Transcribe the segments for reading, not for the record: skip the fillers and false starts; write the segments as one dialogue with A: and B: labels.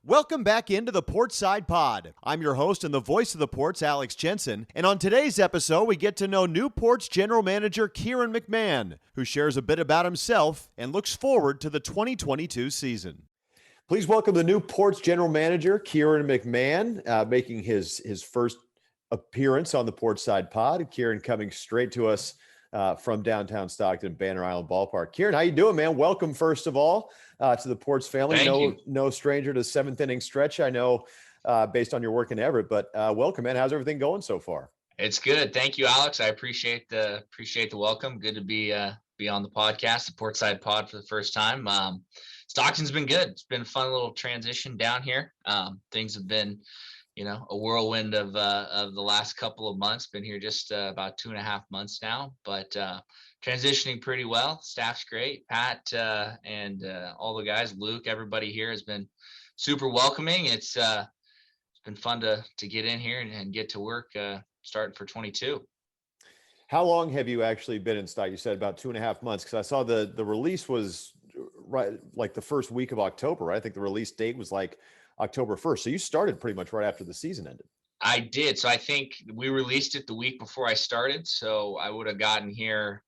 A: Welcome back into the Portside Pod. I'm your host and the voice of the Ports, Alex Jensen, and on today's episode, we get to know new Ports General Manager Kieran McMahon, who shares a bit about himself and looks forward to the 2022 season. Please welcome the new Ports General Manager, Kieran McMahon, making his first appearance on the Portside Pod. Kieran coming straight to us from downtown Stockton, Banner Island Ballpark. Kieran, how you doing, man? Welcome, first of all, to the Ports family.
B: Thank you.
A: No stranger to seventh inning stretch, I know, based on your work in Everett. But welcome, man. How's everything going so far?
B: It's good. Thank you, Alex. I appreciate the welcome. Good to be on the podcast, the Portside Pod, for the first time. Stockton's been good. It's been a fun little transition down here. Things have been, a whirlwind of the last couple of months. Been here just about 2.5 months now, but transitioning pretty well. Staff's great. Pat and all the guys, Luke, everybody here has been super welcoming. It's been fun to get in here and get to work starting for 22.
A: How long have you actually been in Stockton? You said about 2.5 months, because I saw the release was right like the first week of October, right? I think the release date was like October 1st. So you started pretty much right after the season ended.
B: I did. So I think we released it the week before I started. So I would have gotten here,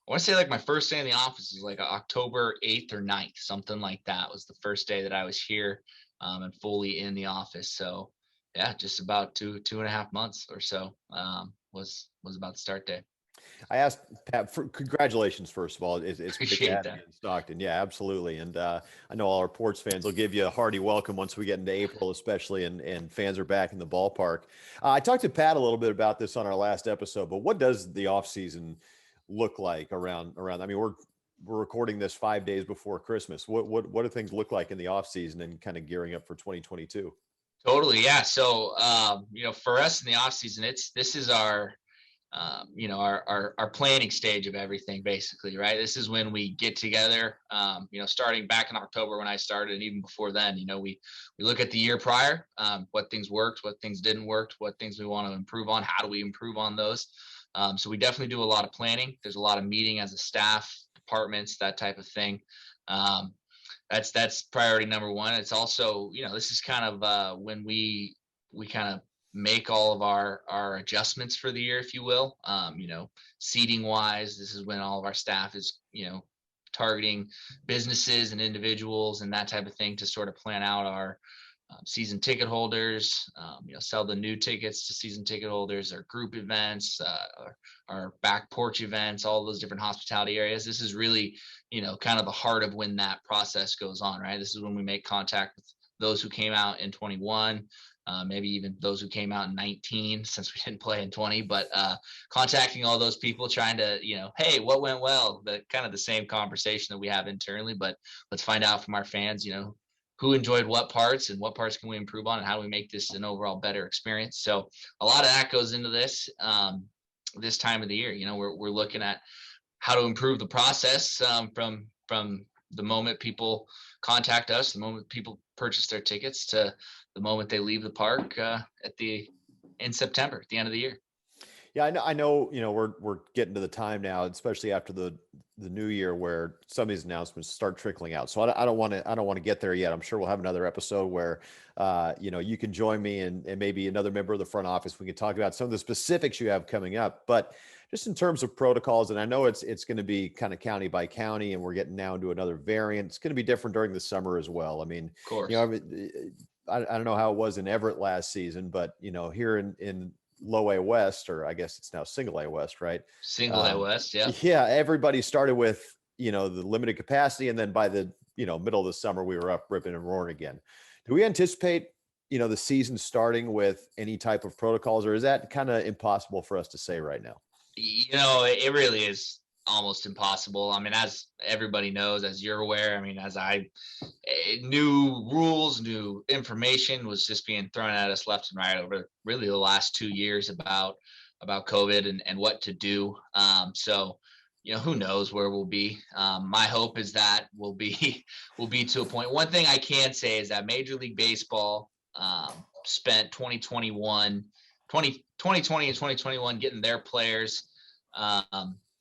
B: I want to say like my first day in the office is like October 8th or 9th, something like that was the first day that I was here and fully in the office. So yeah, just about 2.5 months or so was about the start day.
A: I asked Pat for congratulations, first of all. It's great to have you in Stockton. Yeah, absolutely. And I know all our Ports fans will give you a hearty welcome once we get into April, especially, and fans are back in the ballpark. I talked to Pat a little bit about this on our last episode, but what does the offseason look like around? I mean, we're recording this 5 days before Christmas. What do things look like in the offseason and kind of gearing up for 2022?
B: Totally. Yeah. So, for us in the off season, this is our planning stage of everything, basically, right? This is when we get together, starting back in October when I started, and even before then, we look at the year prior, what things worked, what things didn't work, what things we want to improve on, how do we improve on those? So we definitely do a lot of planning. There's a lot of meeting as a staff, departments, that type of thing. That's priority number one. It's also, this is kind of when we kind of make all of our adjustments for the year, if you will. Seating wise, this is when all of our staff is, targeting businesses and individuals and that type of thing to sort of plan out our season ticket holders, sell the new tickets to season ticket holders, our group events, our back porch events, all those different hospitality areas. This is really, kind of the heart of when that process goes on, right? This is when we make contact with those who came out in 21, maybe even those who came out in 19, since we didn't play in 20, but contacting all those people, trying to, hey, what went well? The kind of the same conversation that we have internally, but let's find out from our fans, who enjoyed what parts and what parts can we improve on and how do we make this an overall better experience. So a lot of that goes into this this time of the year. We're looking at how to improve the process from the moment people contact us, the moment people purchase their tickets, to the moment they leave the park in September, at the end of the year.
A: Yeah, I know. We're getting to the time now, especially after the new year, where some of these announcements start trickling out. So I don't want to get there yet. I'm sure we'll have another episode where, you can join me and maybe another member of the front office. We can talk about some of the specifics you have coming up. But just in terms of protocols, and I know it's going to be kind of county by county, and we're getting now into another variant. It's going to be different during the summer as well. I mean,
B: of course.
A: I don't know how it was in Everett last season, but here in low A West, or I guess it's now single A West, right?
B: Single A West, yeah.
A: Yeah, everybody started with, the limited capacity, and then by the, middle of the summer, we were up ripping and roaring again. Do we anticipate, the season starting with any type of protocols, or is that kind of impossible for us to say right now?
B: It really is almost impossible. I mean, as everybody knows, as you're aware, as new rules, new information was just being thrown at us left and right over really the last 2 years about COVID and what to do. So, who knows where we'll be. My hope is that we'll be to a point. One thing I can say is that Major League Baseball spent 2020 and 2021 getting their players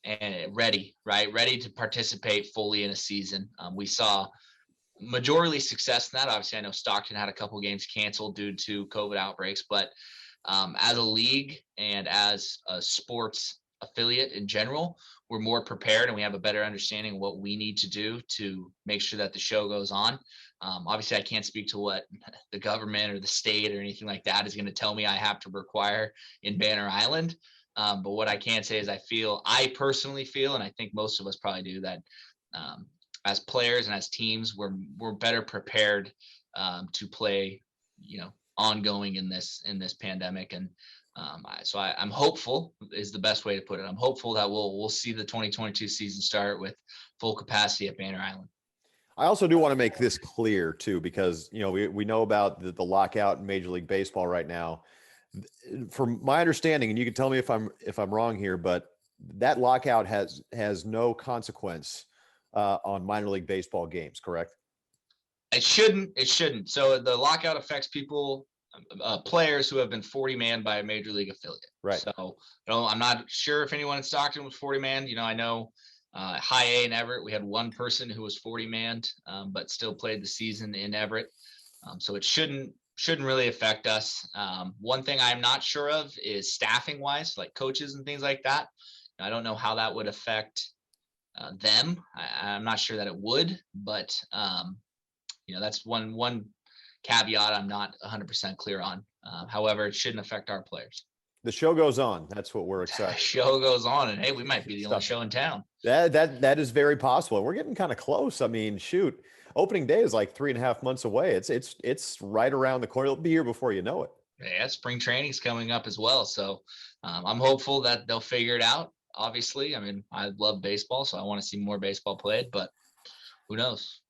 B: and ready to participate fully in a season. We saw majority success in that. Obviously, I know Stockton had a couple games canceled due to COVID outbreaks, but as a league and as a sports affiliate in general, we're more prepared and we have a better understanding of what we need to do to make sure that the show goes on. Obviously, I can't speak to what the government or the state or anything like that is going to tell me I have to require in Banner Island. But what I can say is I personally feel, and I think most of us probably do, that as players and as teams, we're better prepared to play, ongoing in this pandemic. And so I'm hopeful is the best way to put it. I'm hopeful that we'll see the 2022 season start with full capacity at Banner Island.
A: I also do want to make this clear too, because we know about the lockout in Major League Baseball right now. From my understanding, and you can tell me if I'm wrong here, but that lockout has no consequence on minor league baseball games, correct?
B: It shouldn't. So the lockout affects people, players who have been 40-man by a major league affiliate.
A: Right.
B: So I'm not sure if anyone in Stockton was 40-man. I know High A in Everett, we had one person who was 40-man, but still played the season in Everett. So it shouldn't really affect us. One thing I'm not sure of is staffing wise, like coaches and things like that. I don't know how that would affect them. I'm not sure that it would, but that's one caveat I'm not 100% clear on. However, it shouldn't affect our players.
A: The show goes on. That's what we're excited.
B: The show goes on, and hey, we might be the only show in town.
A: That is very possible. We're getting kind of close. I mean, shoot, opening day is like 3.5 months away. It's right around the corner. It'll be here before you know it.
B: Yeah, spring training's coming up as well. So I'm hopeful that they'll figure it out. Obviously, I mean, I love baseball, so I want to see more baseball played, but who knows?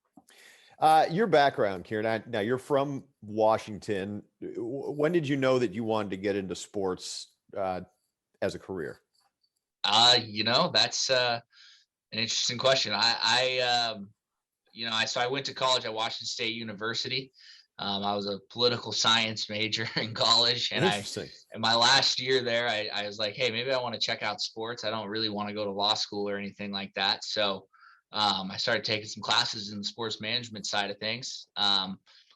A: Your background, Kieran, now you're from Washington. When did you know that you wanted to get into sports as a career?
B: That's an interesting question. I went to college at Washington State University. I was a political science major in college, and in my last year there, I was like, hey, maybe I want to check out sports. I don't really want to go to law school or anything like that. So I started taking some classes in the sports management side of things.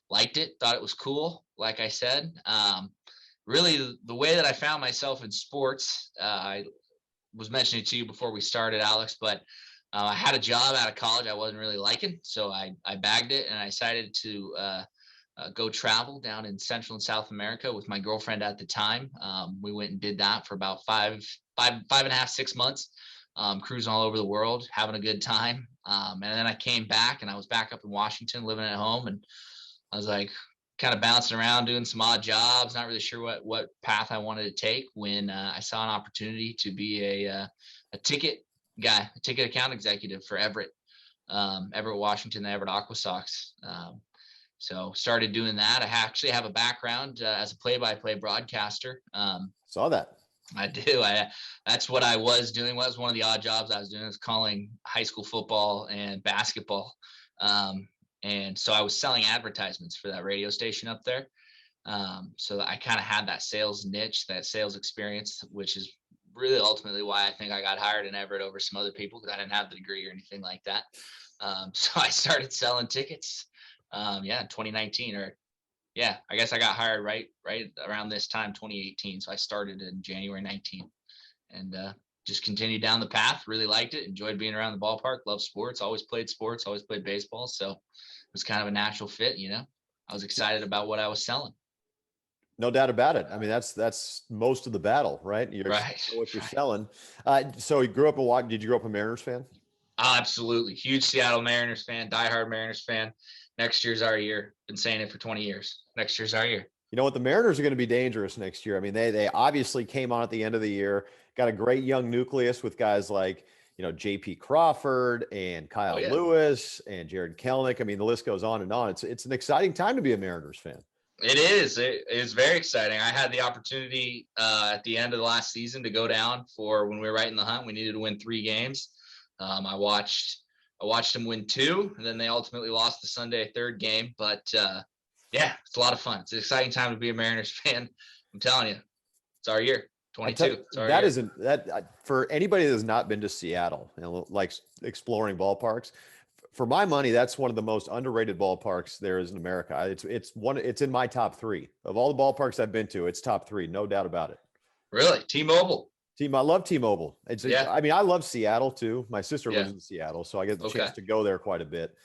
B: Liked it, thought it was cool. Like I said, really the way that I found myself in sports, I was mentioning to you before we started, Alex, but I had a job out of college I wasn't really liking. So I bagged it, and I decided to go travel down in Central and South America with my girlfriend at the time. We went and did that for about five and a half, 6 months. Cruising all over the world, having a good time. And then I came back, and I was back up in Washington living at home, and I was like kind of bouncing around doing some odd jobs, not really sure what path I wanted to take, when I saw an opportunity to be a ticket guy, a ticket account executive for Everett, Washington, the Everett Aqua Sox. So started doing that. I actually have a background as a play-by-play broadcaster.
A: Saw that.
B: I do. That's what I was doing. That was one of the odd jobs I was doing, was calling high school football and basketball. And so I was selling advertisements for that radio station up there. So I kind of had that sales niche, that sales experience, which is really ultimately why I think I got hired in Everett over some other people, because I didn't have the degree or anything like that. So I started selling tickets. In 2019, I guess I got hired right around this time, 2018. So I started in January 19, and just continued down the path. Really liked it. Enjoyed being around the ballpark. Loved sports. Always played sports. Always played baseball. So it was kind of a natural fit. I was excited about what I was selling.
A: No doubt about it. I mean, that's most of the battle, right? You're
B: right.
A: What you're selling. So you grew up in Did you grow up a Mariners fan?
B: Absolutely. Huge Seattle Mariners fan. Diehard Mariners fan. Next year's our year. Been saying it for 20 years. Next year's our year.
A: You know what? The Mariners are going to be dangerous next year. I mean, they obviously came on at the end of the year, got a great young nucleus with guys like, J.P. Crawford and Kyle Lewis and Jared Kelenic. I mean, the list goes on and on. It's an exciting time to be a Mariners fan.
B: It is. It is very exciting. I had the opportunity at the end of the last season to go down for when we were right in the hunt. We needed to win 3 games. I watched them win 2, and then they ultimately lost the Sunday 3rd game. But it's a lot of fun. It's an exciting time to be a Mariners fan. I'm telling you, it's our year. 22.
A: For anybody that has not been to Seattle and likes exploring ballparks, For my money, that's one of the most underrated ballparks there is in America. It's in my top 3 of all the ballparks I've been to. It's top 3, no doubt about it.
B: Really? T-Mobile?
A: I love T-Mobile.
B: Yeah.
A: I mean, I love Seattle too. My sister
B: Yeah.
A: lives in Seattle, so I get the
B: Okay.
A: chance to go there quite a bit.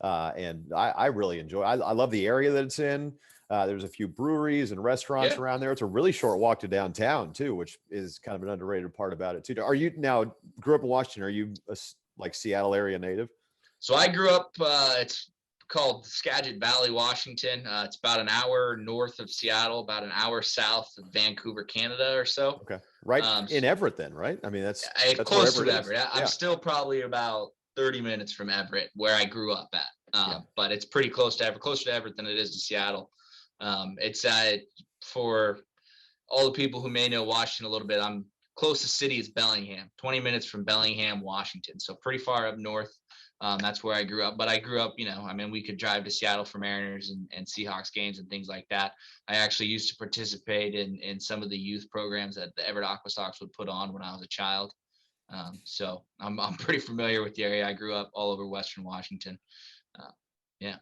A: And I really enjoy. I love the area that it's in. There's a few breweries and restaurants around there. It's a really short walk to downtown too, which is kind of an underrated part about it too. Are you now grew up in Washington? Are you like Seattle area native?
B: So I grew up, it's called Skagit Valley, Washington. It's about an hour north of Seattle, about an hour south of Vancouver, Canada or so.
A: Okay. Right in Everett then, right? I mean, that's
B: close to Everett. I'm still probably about 30 minutes from Everett, where I grew up at. But it's pretty close to Everett, closer to Everett than it is to Seattle. It's for all the people who may know Washington a little bit, I'm closest city is Bellingham, 20 minutes from Bellingham, Washington. So pretty far up north. That's where I grew up. But I grew up, we could drive to Seattle for Mariners and Seahawks games and things like that. I actually used to participate in some of the youth programs that the Everett Aqua Sox would put on when I was a child. So I'm pretty familiar with the area. I grew up all over Western Washington. Yeah.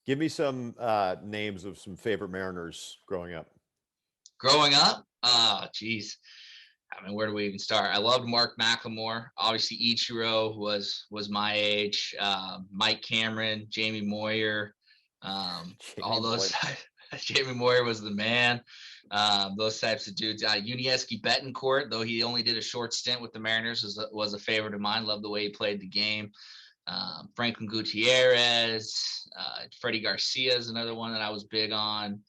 A: Give me some names of some favorite Mariners growing up.
B: Growing up? Oh, geez. I mean, where do we even start? I loved Mark McLemore. Obviously, Ichiro was my age. Mike Cameron, Jamie Moyer, all those. Jamie Moyer was the man. Those types of dudes. Unieski Betancourt, though he only did a short stint with the Mariners, was a favorite of mine. Loved the way he played the game. Franklin Gutierrez, Freddie Garcia is another one that I was big on.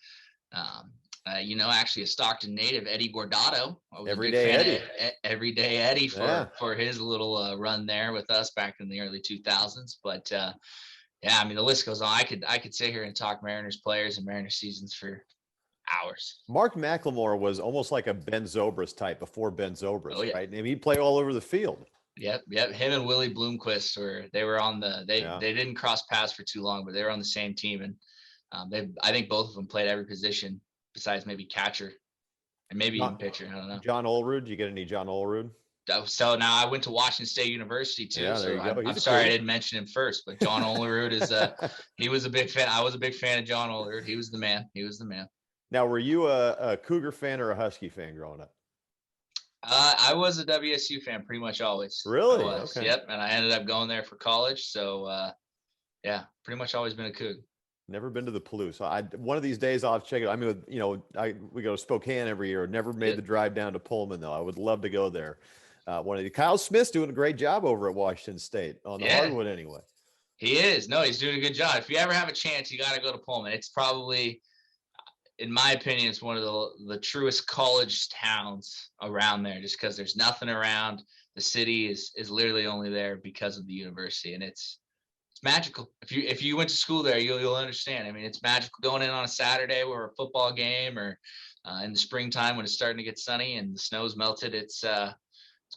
B: Actually a Stockton native, Eddie Guardado.
A: Everyday Eddie.
B: Everyday Eddie for his little run there with us back in the early 2000s. But the list goes on. I could sit here and talk Mariners players and Mariners seasons for hours.
A: Mark McLemore was almost like a Ben Zobrist type before Ben Zobrist, right? I mean, he'd play all over the field.
B: Yep. Him and Willie Bloomquist were on they didn't cross paths for too long, but they were on the same team, and I think both of them played every position besides maybe catcher and maybe even pitcher. I don't know.
A: John Olerud, you get any John Olerud?
B: So now I went to Washington State University too.
A: Yeah,
B: so I'm sorry I didn't mention him first, but John Olerud he was a big fan. I was a big fan of John Olerud. He was the man.
A: Now, were you a Cougar fan or a Husky fan growing up?
B: I was a WSU fan pretty much always.
A: Really? Okay.
B: Yep. And I ended up going there for college. So pretty much always been a Cougar.
A: Never been to the Palouse. One of these days I'll have to check it. I mean, we go to Spokane every year. Never made the drive down to Pullman though. I would love to go there. Kyle Smith's doing a great job over at Washington State on the hardwood anyway.
B: He is. No, he's doing a good job. If you ever have a chance, you got to go to Pullman. It's probably, in my opinion, it's one of the truest college towns around there, just because there's nothing around. The city is literally only there because of the university, and it's magical. If you went to school there, you'll understand. I mean, it's magical going in on a Saturday or a football game, or in the springtime when it's starting to get sunny and the snow's melted. It's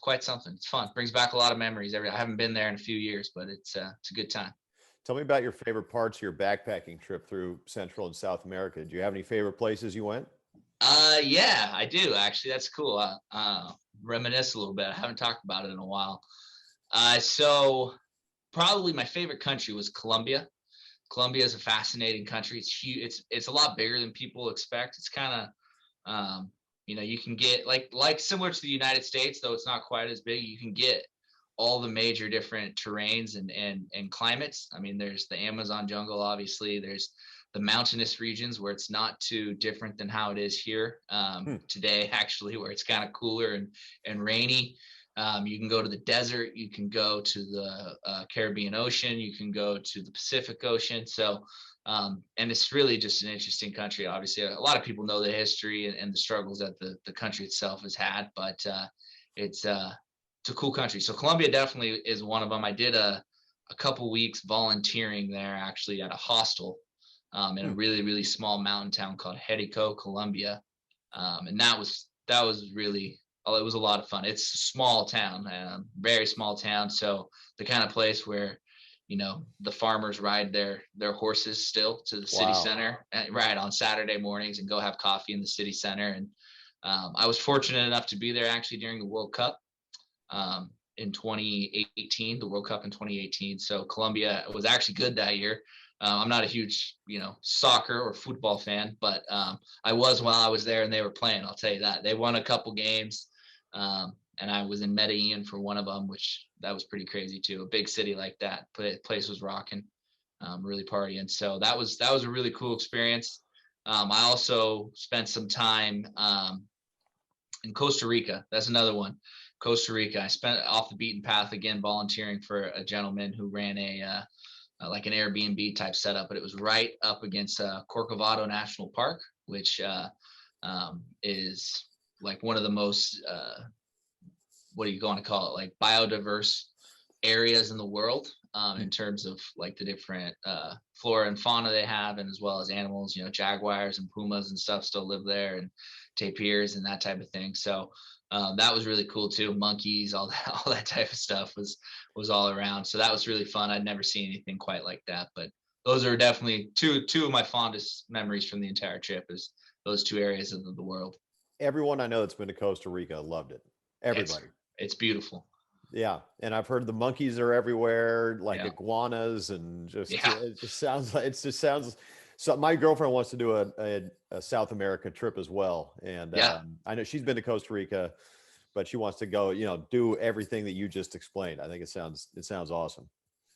B: quite something. It's fun. Brings back a lot of memories. I haven't been there in a few years, but it's a good time.
A: Tell me about your favorite parts of your backpacking trip through Central and South America. Do you have any favorite places you went?
B: Yeah, I do actually. That's cool. Reminisce a little bit. I haven't talked about it in a while. So probably my favorite country was Colombia. Colombia is a fascinating country. It's huge. It's a lot bigger than people expect. It's kind of, you can get like similar to the United States, though it's not quite as big. You can get all the major different terrains and climates. I mean, there's the Amazon jungle, obviously. There's the mountainous regions where it's not too different than how it is here today, actually, where it's kind of cooler and rainy. You can go to the desert, you can go to the Caribbean Ocean, you can go to the Pacific Ocean. So, and it's really just an interesting country. Obviously, a lot of people know the history and the struggles that the country itself has had, but it's a cool country. So Colombia definitely is one of them. I did a couple weeks volunteering there, actually, at a hostel in a really, really small mountain town called Jerico, Colombia. And that was really, it was a lot of fun. It's a small town, very small town. So the kind of place where, the farmers ride their horses still to the city center, right, on Saturday mornings and go have coffee in the city center. And I was fortunate enough to be there actually during the World Cup. in 2018, the World Cup in 2018. So Colombia was actually good that year. I'm not a huge, soccer or football fan, but I was while I was there and they were playing. I'll tell you that. They won a couple games, and I was in Medellin for one of them, which that was pretty crazy too. A big city like that, place was rocking, really partying. So that was a really cool experience. I also spent some time in Costa Rica. That's another one. Costa Rica. I spent off the beaten path again, volunteering for a gentleman who ran like an Airbnb type setup, but it was right up against Corcovado National Park, which is like one of the most what are you going to call it? Like biodiverse areas in the world, in terms of like the different flora and fauna they have, and as well as animals. Jaguars and pumas and stuff still live there, and tapirs and that type of thing. So that was really cool too. Monkeys, all that type of stuff was all around. So that was really fun. I'd never seen anything quite like that. But those are definitely two of my fondest memories from the entire trip, is those two areas of the world.
A: Everyone I know that's been to Costa Rica loved it. Everybody.
B: It's beautiful.
A: Yeah, and I've heard the monkeys are everywhere, like
B: Yeah.
A: iguanas, and
B: Yeah.
A: it just sounds like so. My girlfriend wants to do a South America trip as well, and
B: Yeah.
A: I know she's been to Costa Rica, but she wants to go, do everything that you just explained. I think it sounds awesome.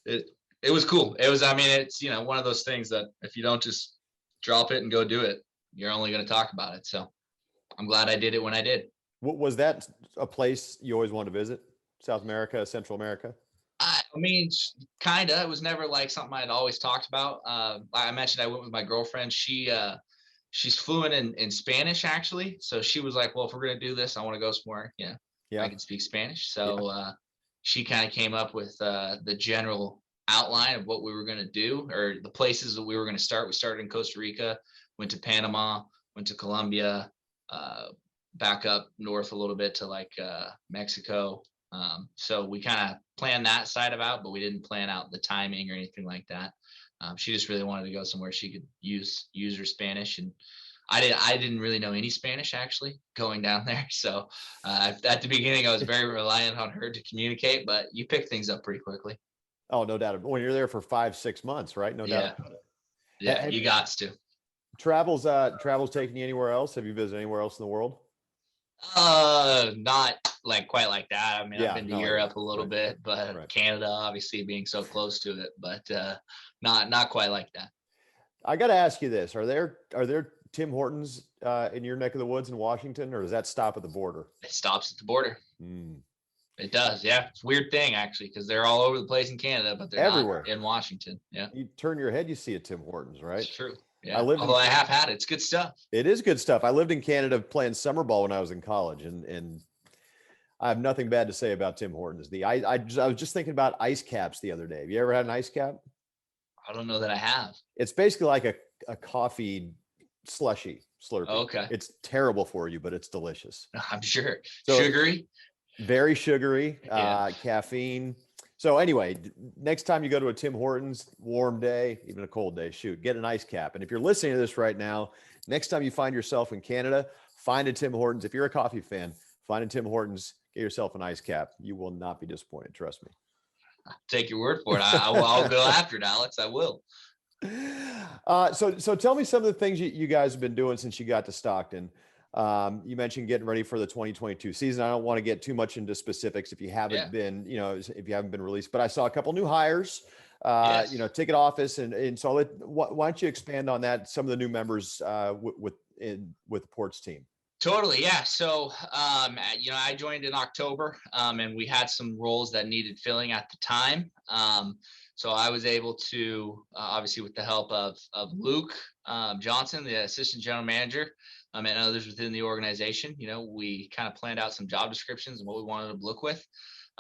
B: It was cool. It was, I mean, it's, one of those things that if you don't just drop it and go do it, you're only going to talk about it. So I'm glad I did it when I did.
A: Was that a place you always wanted to visit? South America, Central America?
B: I mean, kind of. It was never like something I'd always talked about. I mentioned I went with my girlfriend. She's fluent in Spanish, actually. So she was like, well, if we're going to do this, I want to go somewhere.
A: Yeah.
B: I can speak Spanish. So she kind of came up with the general outline of what we were going to do, or the places that we were going to start. We started in Costa Rica, went to Panama, went to Colombia, back up north a little bit to like Mexico. So we kind of planned that side out, but we didn't plan out the timing or anything like that. She just really wanted to go somewhere she could use her Spanish, and I didn't really know any Spanish actually going down there. So at the beginning, I was very reliant on her to communicate, but you pick things up pretty quickly.
A: Oh, no doubt. When you're there for 5-6 months, right? No doubt about it.
B: Yeah, you got to.
A: Travel's taking you anywhere else? Have you visited anywhere else in the world?
B: Not like quite like that. I mean,
A: Yeah,
B: I've been to Europe a little bit, but
A: right.
B: Canada obviously being so close to it, but not quite like that.
A: I got to ask you this: Are there Tim Hortons in your neck of the woods in Washington, or does that stop at the border?
B: It stops at the border.
A: Mm.
B: It does, yeah. It's a weird thing actually, because they're all over the place in Canada, but they're
A: everywhere
B: not in Washington. Yeah,
A: you turn your head, you see a Tim Hortons, right?
B: It's true. Yeah, although I have had it. It's good stuff.
A: It is good stuff. I lived in Canada playing summer ball when I was in college, and I have nothing bad to say about Tim Hortons. I was just thinking about ice caps the other day. Have you ever had an ice cap?
B: I don't know that I have.
A: It's basically like a coffee slushy Slurpee.
B: Oh, okay.
A: It's terrible for you, but it's delicious.
B: I'm sure.
A: So,
B: sugary?
A: Very sugary,
B: Yeah.
A: caffeine. So anyway, next time you go to a Tim Hortons, warm day, even a cold day, shoot, get an ice cap. And if you're listening to this right now, next time you find yourself in Canada, find a Tim Hortons. If you're a coffee fan, find a Tim Hortons, get yourself an ice cap. You will not be disappointed. Trust me.
B: I'll take your word for it. I'll go after it, Alex. I will.
A: So tell me some of the things you guys have been doing since you got to Stockton. You mentioned getting ready for the 2022 season. I don't want to get too much into specifics if you haven't been, if you haven't been released, but I saw a couple new hires,
B: Yes.
A: Ticket office. And so why don't you expand on that? Some of the new members, with the Ports team.
B: Totally. Yeah. So, I joined in October, and we had some roles that needed filling at the time. So I was able to, obviously with the help of Luke Johnson, the assistant general manager, and others within the organization, we kind of planned out some job descriptions and what we wanted to look with.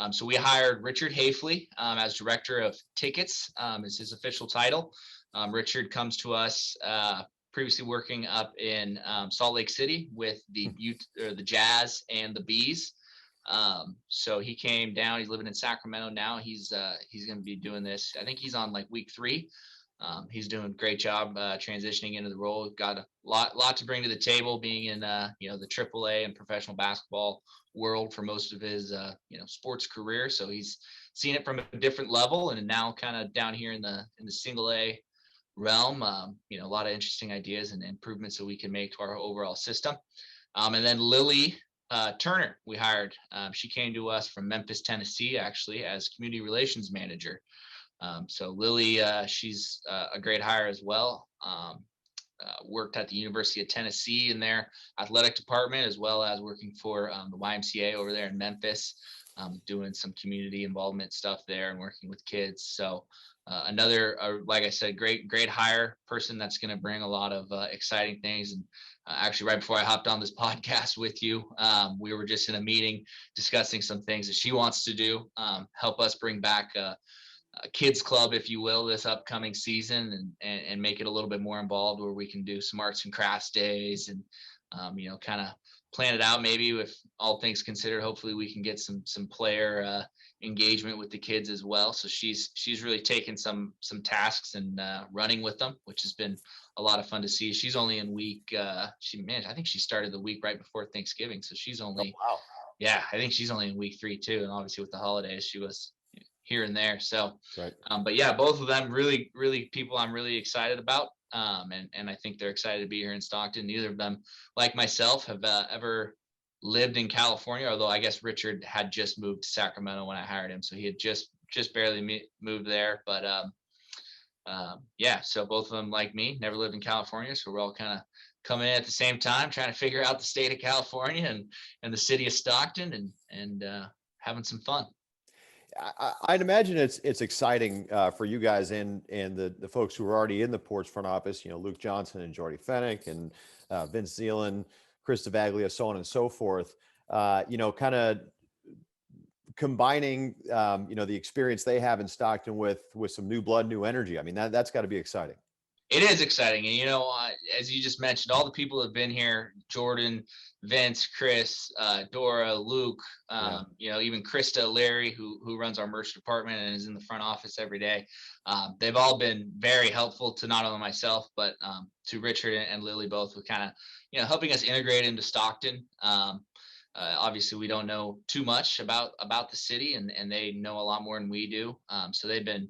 B: So we hired Richard Hafley as director of tickets, is his official title. Richard comes to us previously working up in Salt Lake City with the Jazz and the Bees. So he came down. He's living in Sacramento now. He's going to be doing this. I think he's on like week 3. He's doing a great job transitioning into the role. Got a lot to bring to the table, being in the AAA and professional basketball world for most of his sports career. So he's seen it from a different level, and now kind of down here in the single A realm. A lot of interesting ideas and improvements that we can make to our overall system. And then Lily Turner, we hired. She came to us from Memphis, Tennessee, actually, as community relations manager. So Lily, she's a great hire as well. Worked at the University of Tennessee in their athletic department, as well as working for the YMCA over there in Memphis, doing some community involvement stuff there and working with kids. So another, like I said, great hire, person that's going to bring a lot of exciting things. And actually, right before I hopped on this podcast with you, we were just in a meeting discussing some things that she wants to do, help us bring back a kids club, if you will, this upcoming season, and make it a little bit more involved, where we can do some arts and crafts days and kind of plan it out. Maybe, if all things considered, hopefully we can get some player engagement with the kids as well. So she's really taken some tasks and running with them, which has been a lot of fun to see. She's only in week I think she started the week right before Thanksgiving, so she's only I think she's only in week 3 too. And obviously with the holidays, she was here and there. So,
A: right.
B: But yeah, both of them really people I'm really excited about. And I think they're excited to be here in Stockton. Neither of them, like myself, have ever lived in California, although I guess Richard had just moved to Sacramento when I hired him. So he had just barely moved there. But so both of them, like me, never lived in California. So we're all kind of coming in at the same time, trying to figure out the state of California and the city of Stockton and having some fun.
A: I'd imagine it's exciting for you guys and the folks who are already in the Ports front office. Luke Johnson and Jordy Fennick and Vince Zeeland, Chris Davaglia, so on and so forth. Kind of combining the experience they have in Stockton with some new blood, new energy. I mean, that's got to be exciting.
B: It is exciting. And, as you just mentioned, all the people that have been here, Jordan, Vince, Chris, Dora, Luke, even Krista, Larry, who runs our merch department and is in the front office every day. They've all been very helpful to not only myself, but to Richard and Lily, both, with kind of, helping us integrate into Stockton. Obviously, we don't know too much about the city, and they know a lot more than we do. So they've been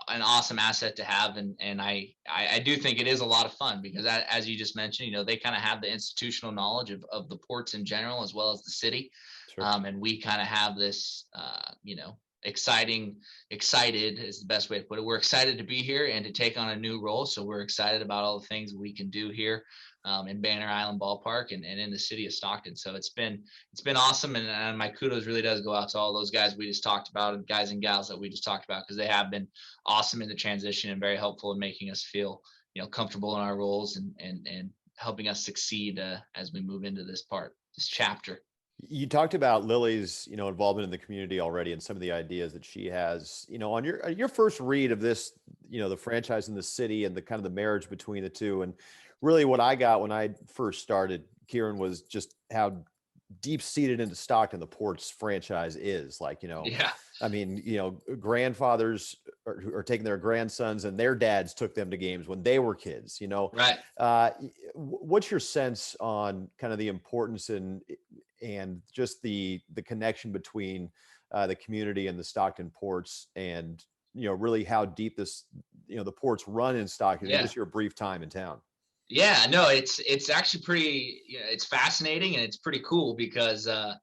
B: an awesome asset to have, and I do think it is a lot of fun, because as you just mentioned, they kind of have the institutional knowledge of the ports in general, as well as the city.
A: Sure.
B: And we kind of have this excited is the best way to put it. We're excited to be here and to take on a new role, so we're excited about all the things we can do here in Banner Island Ballpark and in the city of Stockton. So it's been awesome, and my kudos really does go out to all those guys we just talked about, and guys and gals that we just talked about, because they have been awesome in the transition and very helpful in making us feel comfortable in our roles and helping us succeed as we move into this chapter.
A: You talked about Lily's, involvement in the community already, and some of the ideas that she has. On your first read of this, the franchise in the city and the kind of the marriage between the two, and really what I got when I first started, Kieran, was just how deep seated into Stockton the Ports franchise is. I mean, grandfathers are taking their grandsons, and their dads took them to games when they were kids.
B: Right.
A: What's your sense on kind of the importance and just the connection between the community and the Stockton Ports, and really how deep this the Ports run in Stockton in just your brief time in town?
B: Yeah, no, it's actually pretty, it's fascinating, and it's pretty cool, because I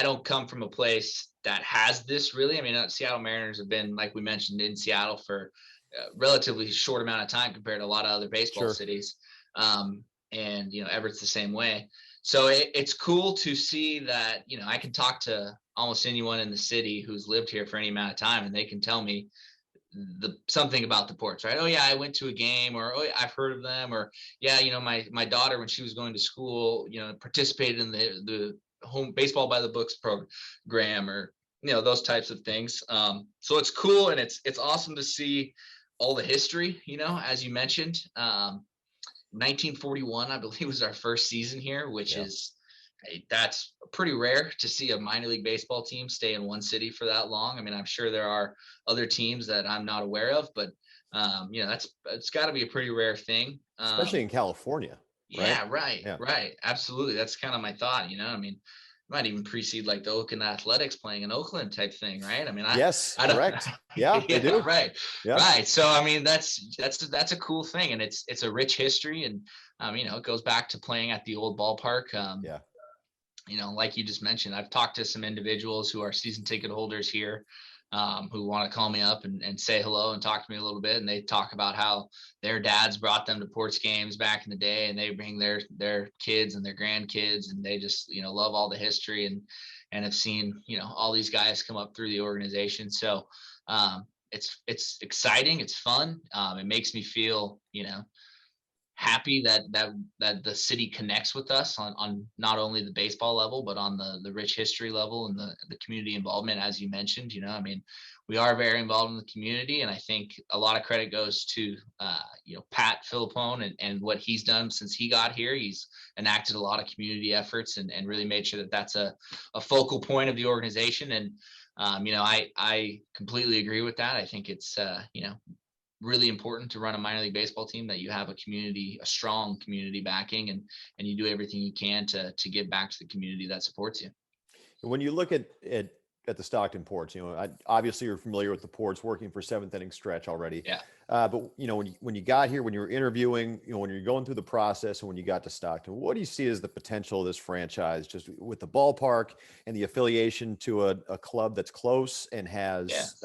B: don't come from a place that has this, really. I mean, Seattle Mariners have been, like we mentioned, in Seattle for a relatively short amount of time compared to a lot of other baseball cities. And Everett's the same way. So it's cool to see that, I can talk to almost anyone in the city who's lived here for any amount of time, and they can tell me something about the Ports, right? Oh yeah, I went to a game, or oh, I've heard of them, or yeah, my daughter, when she was going to school, participated in the home baseball by the books program, or those types of things. So it's cool, and it's awesome to see all the history. As you mentioned, 1941, I believe, was our first season here, which is that's pretty rare to see a minor league baseball team stay in one city for that long. I mean, I'm sure there are other teams that I'm not aware of, but it's got to be a pretty rare thing.
A: Especially in California, right?
B: Yeah, right,
A: Yeah.
B: right. Absolutely. That's kind of my thought, I mean, might even precede like the Oakland Athletics playing in Oakland type thing, right? I mean,
A: Yes,
B: I don't,
A: correct. Yeah, they
B: yeah,
A: do.
B: right,
A: Yeah.
B: right. So, I mean, that's a cool thing, and it's a rich history, and it goes back to playing at the old ballpark.
A: Yeah.
B: Like you just mentioned, I've talked to some individuals who are season ticket holders here, who want to call me up and say hello and talk to me a little bit. And they talk about how their dads brought them to Ports games back in the day, and they bring their kids and their grandkids, and they just, love all the history and have seen, all these guys come up through the organization. So it's exciting. It's fun. It makes me feel, happy that the city connects with us on not only the baseball level, but on the rich history level and the community involvement, as you mentioned. I mean, we are very involved in the community, and I think a lot of credit goes to Pat Philippone and what he's done since he got here. He's enacted a lot of community efforts and really made sure that that's a focal point of the organization. And I completely agree with that. I think it's really important to run a minor league baseball team that you have a strong community backing, and you do everything you can to give back to the community that supports you.
A: When you look at the Stockton Ports, obviously you're familiar with the Ports, working for seventh inning stretch already.
B: Yeah.
A: But when you got here, when you were interviewing, when you're going through the process, and when you got to Stockton, what do you see as the potential of this franchise, just with the ballpark and the affiliation to a club that's close and has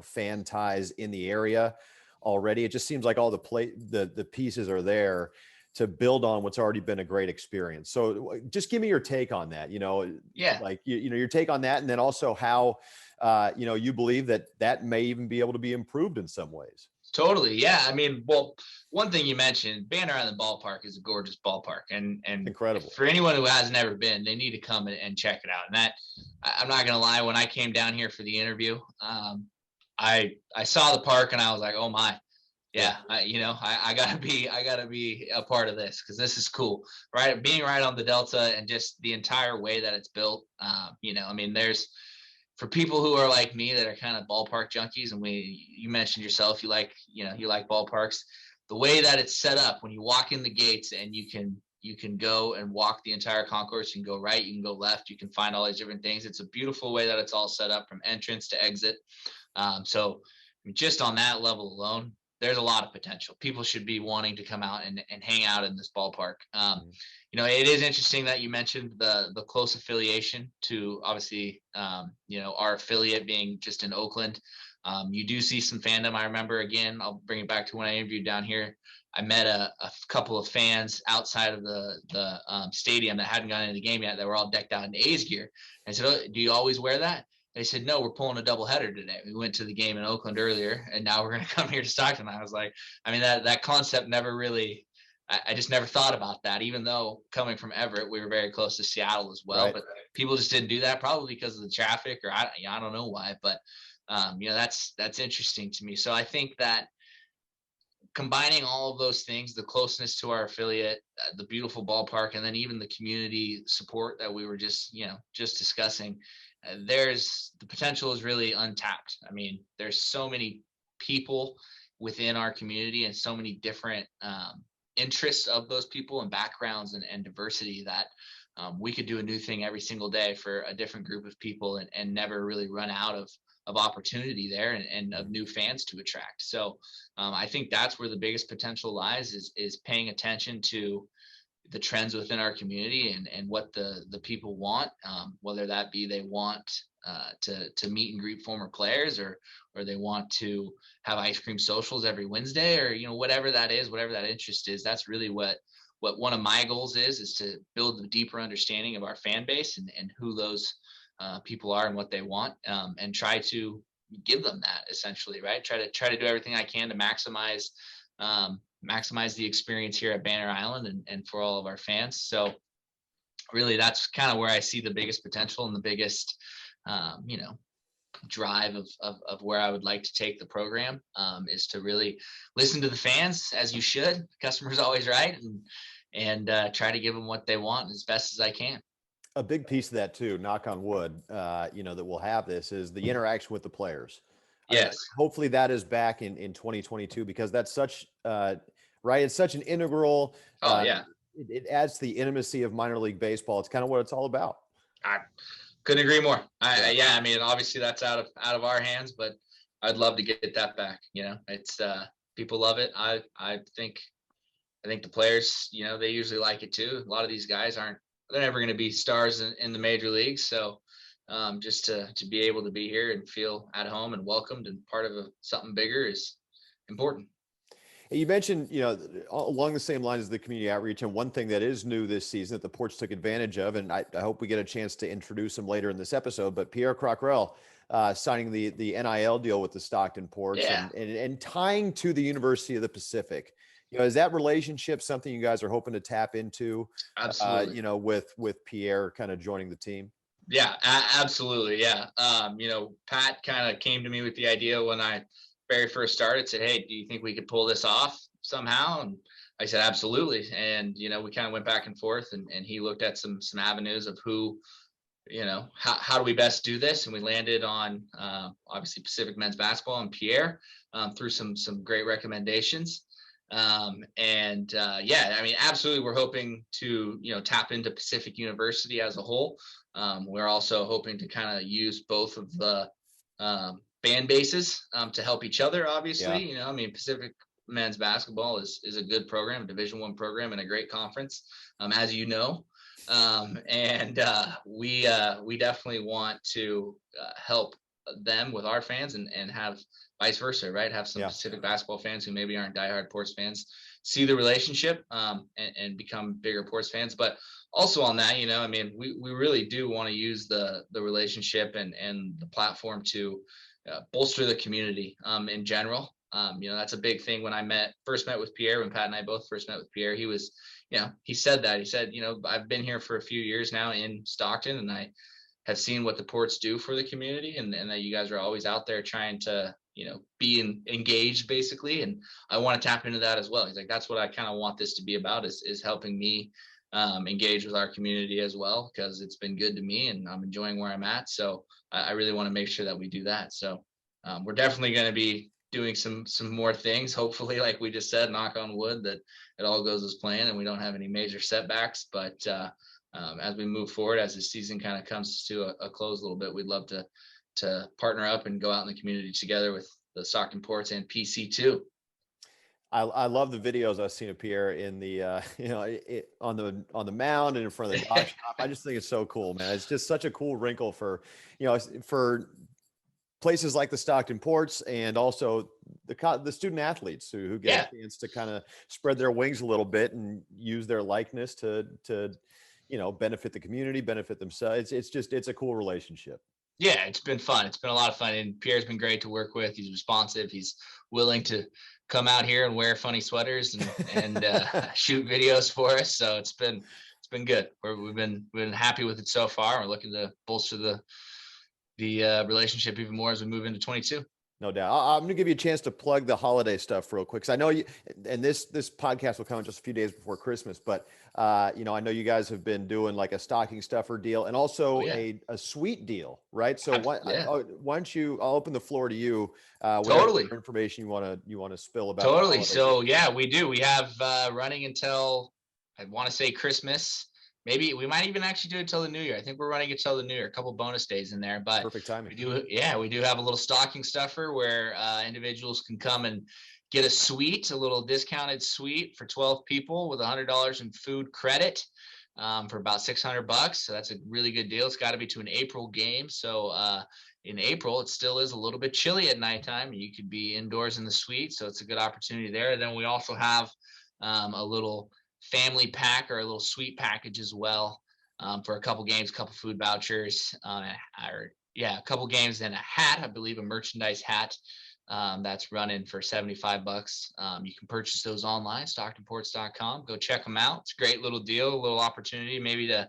A: fan ties in the area already? It just seems like all the pieces are there to build on what's already been a great experience. So just give me your take on that, like, your take on that. And then also how, you believe that may even be able to be improved in some ways.
B: Totally. Yeah. I mean, well, one thing you mentioned, Banner Island Ballpark is a gorgeous ballpark, and
A: incredible.
B: For anyone who has never been, they need to come and check it out. And that, I'm not going to lie, when I came down here for the interview, I saw the park and I was like, oh my, yeah, I gotta be a part of this, because this is cool, right? Being right on the Delta and just the entire way that it's built. I mean, there's, for people who are like me that are kind of ballpark junkies, and you mentioned yourself, you like ballparks, the way that it's set up when you walk in the gates, and you can go and walk the entire concourse. You can go right, you can go left, you can find all these different things. It's a beautiful way that it's all set up from entrance to exit. So just on that level alone, there's a lot of potential. People should be wanting to come out and hang out in this ballpark. It is interesting that you mentioned the close affiliation to, obviously, our affiliate being just in Oakland. You do see some fandom. I remember, again, I'll bring it back to when I interviewed down here. I met a couple of fans outside of the stadium that hadn't gotten into the game yet, that were all decked out in A's gear. I said, "Oh, do you always wear that?" They said, "No, we're pulling a doubleheader today. We went to the game in Oakland earlier, and now we're going to come here to Stockton." I was like, I mean, that concept never really, I just never thought about that, even though coming from Everett, we were very close to Seattle as well. Right. But people just didn't do that, probably because of the traffic, or I don't know why. But, that's interesting to me. So I think that combining all of those things, the closeness to our affiliate, the beautiful ballpark, and then even the community support that we were just discussing, there's the potential is really untapped. I mean, there's so many people within our community, and so many different interests of those people, and backgrounds, and diversity, that we could do a new thing every single day for a different group of people, and never really run out of opportunity there, and of new fans to attract. So I think that's where the biggest potential lies, is paying attention to the trends within our community, and what the people want, whether that be they want to meet and greet former players, or they want to have ice cream socials every Wednesday, or whatever that is, whatever that interest is. That's really what one of my goals is to build a deeper understanding of our fan base, and who those people are and what they want, and try to give them that, essentially, right? Try to do everything I can to maximize the experience here at Banner Island, and for all of our fans. So really, that's kind of where I see the biggest potential, and the biggest drive of where I would like to take the program, is to really listen to the fans, as you should. The customer's always right, and try to give them what they want as best as I can.
A: A big piece of that too, knock on wood, that we'll have this, is the interaction with the players.
B: Yes.
A: Hopefully that is back in 2022, because that's such right. It's such an integral.
B: Oh yeah.
A: It adds to the intimacy of minor league baseball. It's kind of what it's all about.
B: I couldn't agree more.
A: Yeah.
B: I mean, obviously that's out of our hands, but I'd love to get that back. It's people love it. I think the players, they usually like it too. A lot of these guys they're never going to be stars in the major leagues. So just to be able to be here and feel at home and welcomed and part of something bigger is important.
A: You mentioned, along the same lines as the community outreach, and one thing that is new this season that the Ports took advantage of, and I hope we get a chance to introduce him later in this episode, but Pierre Crockrell signing the NIL deal with the Stockton Ports,
B: Yeah.
A: and tying to the University of the Pacific. Is that relationship something you guys are hoping to tap into?
B: Absolutely.
A: With Pierre kind of joining the team?
B: Yeah, absolutely. Yeah. Pat kind of came to me with the idea when I very first started, said, "Hey, do you think we could pull this off somehow?" And I said, "Absolutely." And, we kind of went back and forth, and he looked at some avenues of who, how do we best do this? And we landed on obviously Pacific men's basketball and Pierre through some great recommendations. Yeah, I mean, absolutely. We're hoping to, tap into Pacific University as a whole. We're also hoping to kind of use both of the fan bases to help each other. Obviously,
A: Yeah.
B: I mean, Pacific men's basketball is a good program, a Division I program, and a great conference, as you know. We definitely want to help them with our fans and have vice versa, right? Have some Pacific basketball fans who maybe aren't diehard Ports fans see the relationship and become bigger Ports fans. But also on that, I mean, we really do want to use the relationship and the platform to bolster the community in general. That's a big thing. When I first met with Pierre, when Pat and I both first met with Pierre, he was, he said, I've been here for a few years now in Stockton, and I have seen what the Ports do for the community, and that you guys are always out there trying to, be engaged basically. And I want to tap into that as well. He's like, that's what I kind of want this to be about, is helping me engage with our community as well, because it's been good to me and I'm enjoying where I'm at. So I really want to make sure that we do that. So we're definitely going to be doing some more things, hopefully, like we just said, knock on wood, that it all goes as planned and we don't have any major setbacks. But as we move forward, as the season kind of comes to a close a little bit, we'd love to partner up and go out in the community together with the Stockton Ports and PC2.
A: I love the videos I've seen of Pierre in the on the mound and in front of the dog shop. I just think it's so cool, man. It's just such a cool wrinkle for for places like the Stockton Ports, and also the student athletes who get a chance to kind of spread their wings a little bit and use their likeness to benefit the community, benefit themselves. It's a cool relationship.
B: Yeah, it's been fun. It's been a lot of fun, and Pierre's been great to work with. He's responsive. He's willing to come out here and wear funny sweaters and shoot videos for us. So it's been good. We've been happy with it so far. We're looking to bolster the relationship even more as we move into 22.
A: No doubt. I'm going to give you a chance to plug the holiday stuff real quick, because I know you, and this podcast will come just a few days before Christmas, but I know you guys have been doing like a stocking stuffer deal and also a sweet deal, right? So why don't you? I'll open the floor to you.
B: Totally.
A: Information you want to spill about.
B: Totally. So we do. We have running until, I want to say, Christmas. Maybe we might even actually do it till the new year. I think we're running it till the new year, a couple bonus days in there, but
A: perfect timing.
B: We do have a little stocking stuffer where individuals can come and get a little discounted suite for 12 people with $100 in food credit for about $600. So that's a really good deal. It's got to be to an April game. So in April, it still is a little bit chilly at nighttime. You could be indoors in the suite. So it's a good opportunity there. And then we also have a little family pack or a little suite package as well for a couple games, a couple food vouchers, a couple games and a hat, I believe a merchandise hat that's running for $75. You can purchase those online, stocktonports.com. Go check them out. It's a great little deal, a little opportunity maybe to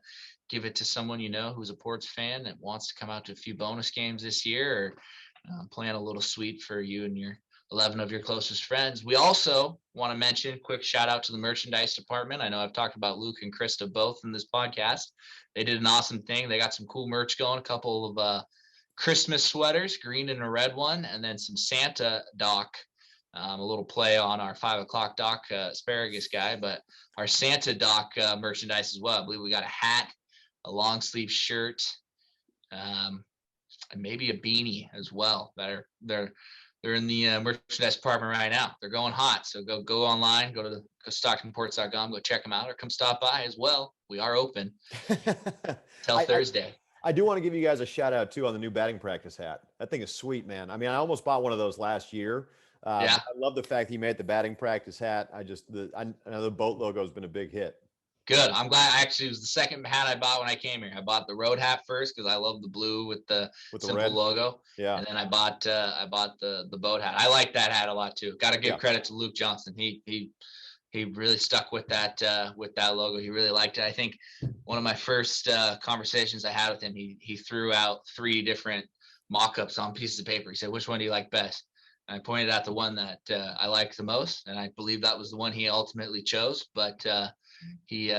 B: give it to someone who's a Ports fan that wants to come out to a few bonus games this year, or plan a little suite for you and your 11 of your closest friends. We also want to mention, quick shout out to the merchandise department. I know I've talked about Luke and Krista both in this podcast. They did an awesome thing. They got some cool merch going, a couple of Christmas sweaters, green and a red one, and then some Santa Doc, a little play on our 5 o'clock Doc asparagus guy, but our Santa Doc merchandise as well. I believe we got a hat, a long sleeve shirt, and maybe a beanie as well. They're in the merchandise department right now. They're going hot. So go online, go to StocktonPorts.com, go check them out, or come stop by as well. We are open till Thursday.
A: I do want to give you guys a shout out too on the new batting practice hat. That thing is sweet, man. I mean, I almost bought one of those last year. I love the fact that you made the batting practice hat. I know the boat logo has been a big hit.
B: Good. I'm glad. Actually, it was the second hat I bought when I came here. I bought the road hat first because I love the blue with the simple
A: red
B: logo.
A: Yeah.
B: And then I bought the boat hat. I like that hat a lot too. Got to give credit to Luke Johnson. He really stuck with that logo. He really liked it. I think one of my first conversations I had with him, he threw out 3 different mock-ups on pieces of paper. He said, "Which one do you like best?" And I pointed out the one that I liked the most, and I believe that was the one he ultimately chose. But he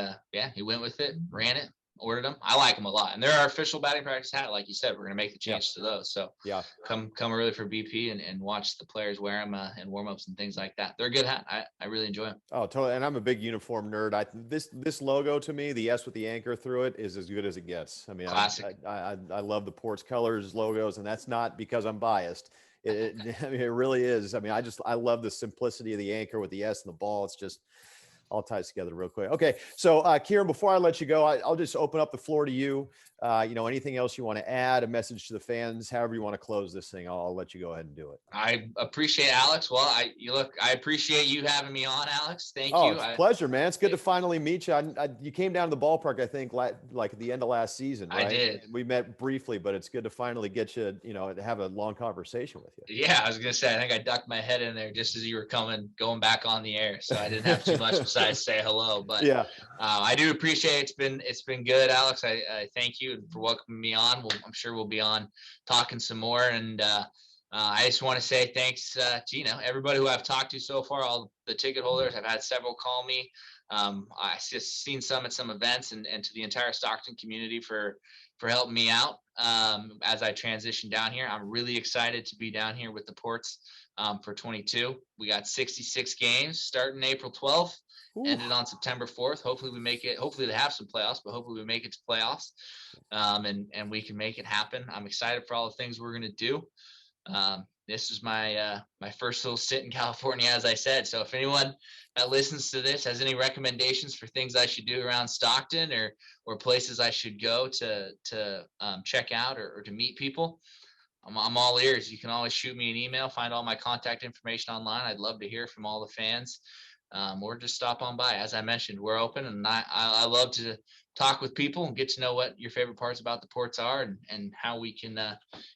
B: went with it, ran it, ordered them. I like them a lot, and they're our official batting practice hat. Like you said, we're gonna make the change to those. So come early for BP and watch the players wear them in warm-ups and things like that. They're a good hat. I really enjoy them.
A: Oh, totally. And I'm a big uniform nerd. This logo to me, the S with the anchor through it, is as good as it gets. I mean,
B: classic.
A: I love the Ports colors logos, and that's not because I'm biased. I mean, it really is. I mean, I love the simplicity of the anchor with the S and the ball. It's just all ties together real quick. Okay. So, Kieran, before I let you go, I'll just open up the floor to you. Anything else you want to add, a message to the fans, however you want to close this thing, I'll let you go ahead and do it.
B: I appreciate Alex. Well, I appreciate you having me on, Alex. Thank you.
A: It's a pleasure, man. It's good to finally meet you. You came down to the ballpark, I think, like at the end of last season, right?
B: I did.
A: We met briefly, but it's good to finally get you, to have a long conversation with you.
B: Yeah, I was going to say, I think I ducked my head in there just as you were going back on the air. So I didn't have too much besides say hello, but yeah, I do appreciate it. It's been good, Alex. I thank you for welcoming me on. I'm sure we'll be on talking some more. And I just want to say thanks to everybody who I've talked to so far, all the ticket holders. I've had several call me. I just seen some at some events, and to the entire Stockton community for helping me out as I transition down here. I'm really excited to be down here with the Ports for 22. We got 66 games starting April 12th. Ended on September 4th. Hopefully we make it. Hopefully they have some playoffs, but hopefully we make it to playoffs, and we can make it happen. I'm excited for all the things we're going to do. This is my first little sit in California, as I said. So if anyone that listens to this has any recommendations for things I should do around Stockton or places I should go to check out or to meet people, I'm all ears. You can always shoot me an email, find all my contact information online. I'd love to hear from all the fans. Or just stop on by. As I mentioned, we're open, and I love to talk with people and get to know what your favorite parts about the Ports are and how we can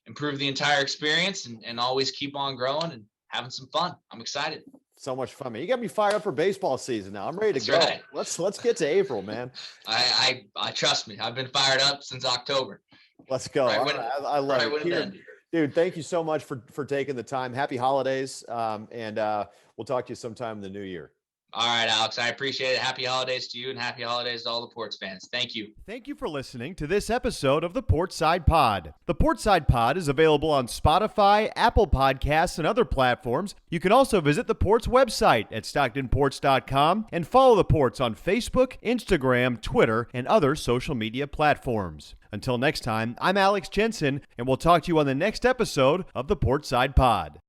B: improve the entire experience and always keep on growing and having some fun. I'm excited.
A: So much fun, man. You got me fired up for baseball season now. I'm ready to go.
B: Right.
A: Let's get to April, man.
B: I trust me. I've been fired up since October.
A: Let's go. I love it. Dude, thank you so much for taking the time. Happy holidays. And we'll talk to you sometime in the new year.
B: All right, Alex, I appreciate it. Happy holidays to you and happy holidays to all the Ports fans. Thank you.
A: Thank you for listening to this episode of the Portside Pod. The Portside Pod is available on Spotify, Apple Podcasts, and other platforms. You can also visit the Ports website at StocktonPorts.com and follow the Ports on Facebook, Instagram, Twitter, and other social media platforms. Until next time, I'm Alex Jensen, and we'll talk to you on the next episode of the Portside Pod.